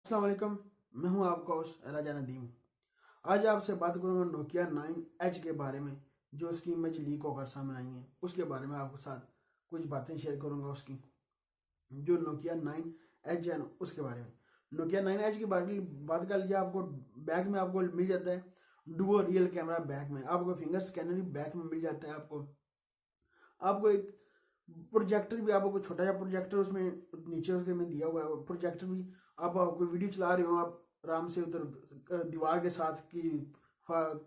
अस्सलाम वालेकुम। मैं हूं आपका होस्ट राजा नदीम। आज आपसे बात करूंगा नोकिया 9H के बारे में, जो उसकी इमेज लीक होकर सामने आई है उसके बारे में आपके साथ कुछ बातें शेयर करूंगा। उसकी जो नोकिया 9H है उसके बारे में। नोकिया 9H की बात कर लीजिए, आपको बैग में आपको मिल जाता है डुओ रियल कैमरा। बैग में आपको फिंगर स्कैनर भी बैग में मिल जाता है। आपको एक प्रोजेक्टर भी, आपको छोटा सा प्रोजेक्टर उसमें नीचे उसके में दिया हुआ है। प्रोजेक्टर भी आपको वीडियो चला रहे हो, आप आराम से उधर दीवार के साथ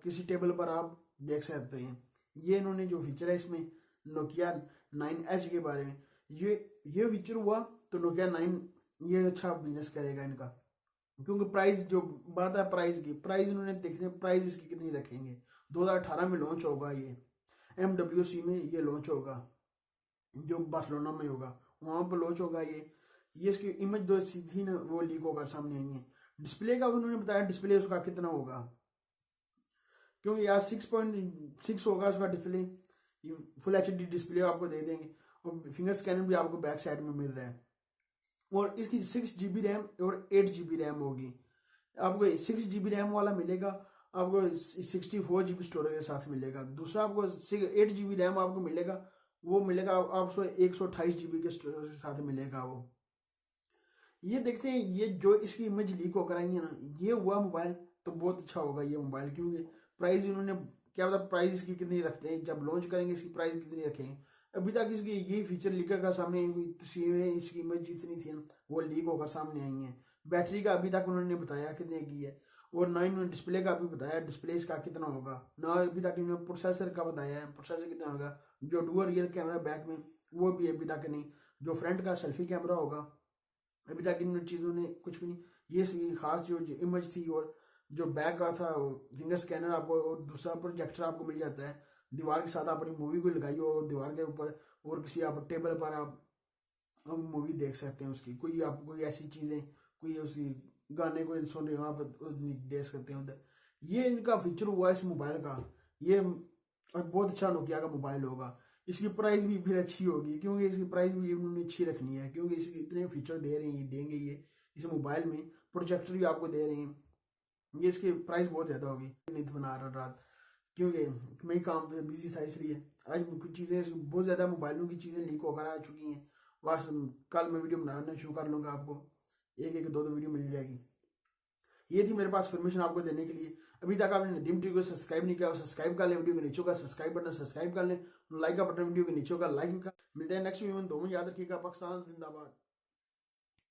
किसी टेबल पर आप देख सकते हैं। ये इन्होंने जो फीचर है इसमें नोकिया 9H के बारे में, ये फीचर हुआ तो नोकिया 9 ये अच्छा बिजनेस करेगा इनका। क्योंकि प्राइस, जो बात है प्राइस की, प्राइस इन्होंने देखते प्राइस इसकी कितनी रखेंगे। 2018 में लॉन्च होगा ये, MWC में ये लॉन्च होगा, जो बार्सिलोना में होगा वहां पर लॉन्च होगा ये इसकी इमेज दो सीधी ना वो लीक होकर सामने आई है। डिस्प्ले का उन्होंने बताया डिस्प्ले उसका कितना होगा, क्योंकि यार 6.6 होगा उसका डिस्प्ले। फुल HD डिस्प्ले आपको दे देंगे और फिंगर स्कैनर भी आपको बैक साइड में मिल रहा है। और इसकी 6 GB रैम और 8 GB रैम होगी। आपको 6 GB रैम वाला मिलेगा, आपको 64 GB स्टोरेज के साथ मिलेगा। दूसरा आपको 8 GB रैम आपको मिलेगा, वो मिलेगा आपको 128 GB के स्टोरेज के साथ मिलेगा वो। ये देखते हैं, ये जो इसकी इमेज लीक होकर आई है ना, ये हुआ मोबाइल तो बहुत अच्छा होगा ये मोबाइल। क्योंकि प्राइस इन्होंने क्या पता प्राइस इसकी कितनी रखते हैं, जब लॉन्च करेंगे इसकी प्राइस कितनी रखेंगे। अभी तक इसकी यही फीचर लीकर का सामने आई हुई तस्वीरें, इसकी इमेज जितनी थी वो लीक होकर सामने आई हैं। बैटरी का अभी तक उन्होंने बताया कितने की है, और 9 डिस्प्ले का भी बताया डिस्प्ले इसका कितना होगा ना। अभी तक इन्होंने प्रोसेसर का बताया है, प्रोसेसर कितना होगा। जो डुअल रियल कैमरा बैक में वो भी अभी तक नहीं। जो फ्रंट का सेल्फी कैमरा होगा अभी तक इन चीज़ों ने कुछ भी नहीं। ये खास जो इमेज थी, और जो बैक का था फिंगर स्कैनर आपको, और दूसरा प्रोजेक्टर आपको मिल जाता है। दीवार के साथ अपनी मूवी को लगाई हो और दीवार के ऊपर और किसी आप टेबल पर आप मूवी देख सकते हैं उसकी। कोई ऐसी चीज़ें, कोई उसकी गाने को सुन रहे हो आप देख सकते हैं उधर। ये इनका फीचर हुआ इस मोबाइल का। ये बहुत अच्छा नोकिया का मोबाइल होगा। इसकी प्राइस भी फिर अच्छी होगी, क्योंकि इसकी प्राइस भी उन्होंने अच्छी रखनी है। क्योंकि इसके इतने फीचर दे रहे हैं, देंगे ये इस मोबाइल में। प्रोजेक्टर भी आपको दे रहे हैं, ये इसकी प्राइस बहुत ज़्यादा होगी। नहीं बना रहा रात, क्योंकि मैं काम पे बिजी था, इसलिए आज कुछ चीज़ें बहुत ज़्यादा मोबाइलों की चीज़ें लीक होकर आ चुकी हैं। बस कल मैं वीडियो बनाना शुरू कर लूँगा, आपको एक एक दो दो वीडियो मिल जाएगी। ये थी मेरे पास इन्फॉर्मेशन आपको देने के लिए। अभी तक आपने नदीम टी को सब्सक्राइब नहीं किया, सब्सक्राइब कर लें। वीडियो के नीचे का सब्सक्राइब बटन सब्सक्राइब कर लें, लाइक का बटन वीडियो के नीचे का लाइक भी कर। मिलते हैं नेक्स्ट वीडियो में। दो याद रखिएगा। पाकिस्तान जिंदाबाद।